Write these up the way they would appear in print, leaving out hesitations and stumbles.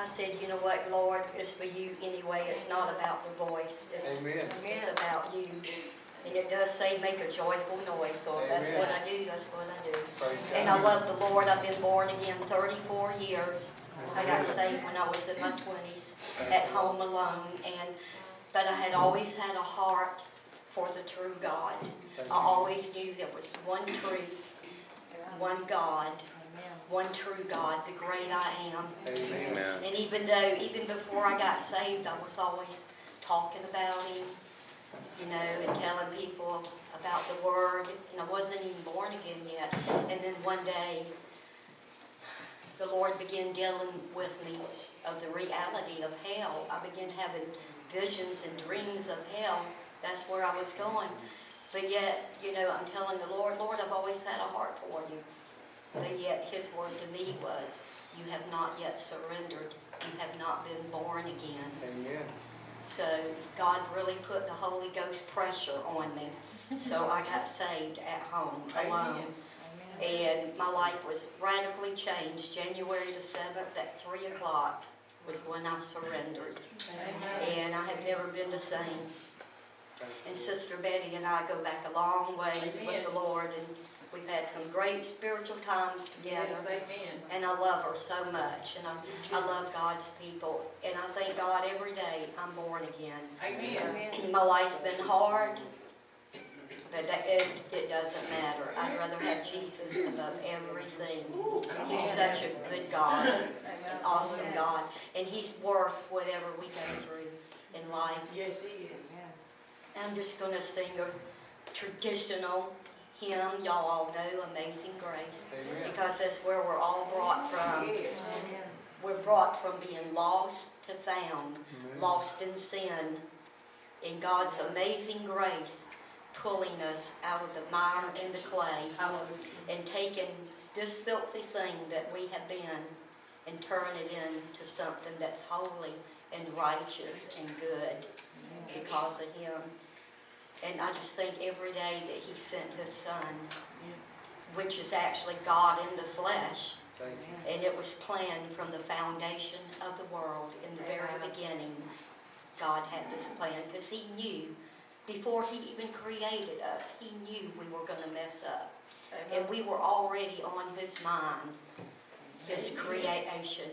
I said, you know what, Lord, it's for you anyway. It's not about the voice. It's about you. And it does say make a joyful noise, so if that's what I do, that's what I do. And I love the Lord. I've been born again 34 years. I got saved when I was in my 20s at home alone. But I had always had a heart for the true God. I always knew there was one truth, one God, one true God, the great I am. Amen. And even before I got saved, I was always talking about Him, you know, and telling people about the Word. And I wasn't even born again yet. And then one day, the Lord began dealing with me of the reality of hell. I began having visions and dreams of hell. That's where I was going. But yet, you know, I'm telling the Lord, Lord, I've always had a heart for you. But yet His word to me was, you have not yet surrendered. You have not been born again. Amen. So God really put the Holy Ghost pressure on me. So I got saved at home alone. And my life was radically changed. January the 7th at 3 o'clock was when I surrendered. And I have never been the same. And Sister Betty and I go back a long ways with the Lord, and we've had some great spiritual times together. Yes, amen. And I love her so much, and I love God's people. And I thank God every day I'm born again. Amen. My life's been hard, but it doesn't matter. I'd rather have Jesus above everything. He's such a good God, an awesome God, and He's worth whatever we go through in life. Yes, He is. I'm just going to sing a traditional hymn. Y'all all know, Amazing Grace, because that's where we're all brought from. Yes. We're brought from being lost to found, lost in sin, in God's amazing grace, pulling us out of the mire and the clay, and taking this filthy thing that we have been and turn it into something that's holy and righteous and good because of Him. And I just think every day that He sent His Son, which is actually God in the flesh, and it was planned from the foundation of the world in the very beginning. God had this plan because He knew, before He even created us, He knew we were going to mess up. And we were already on His mind, His creation.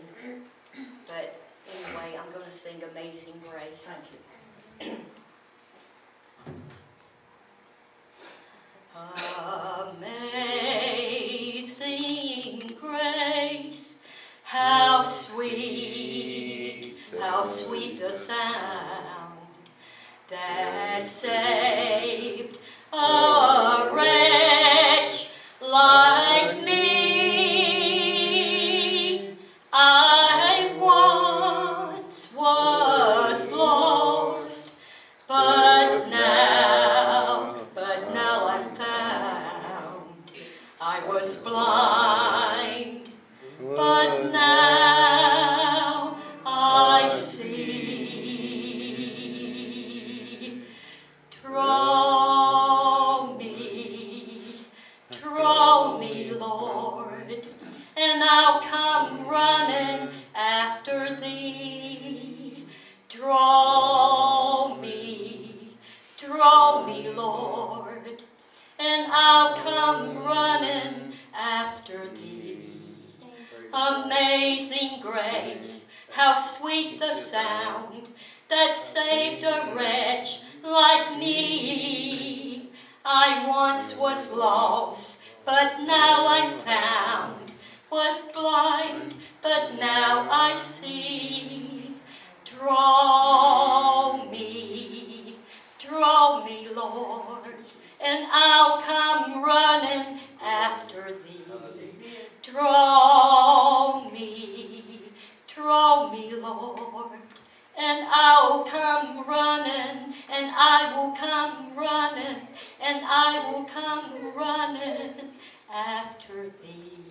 But anyway, I'm going to sing Amazing Grace. Thank you. Amazing grace, how sweet the sound that saved a wretch like me. I once was lost, but now I'm found. I was blind, but now I see. Draw me, Lord, and I'll come running after Thee. Draw me, Lord, and I'll come running after Thee. Amazing grace, how sweet the sound that saved a wretch like me. I once was lost, but now I'm found, was blind, but now I see. Draw me, Lord, and I'll come running after Thee. Draw me, Lord, and I'll come running, and I will come running, and I will come running after Thee.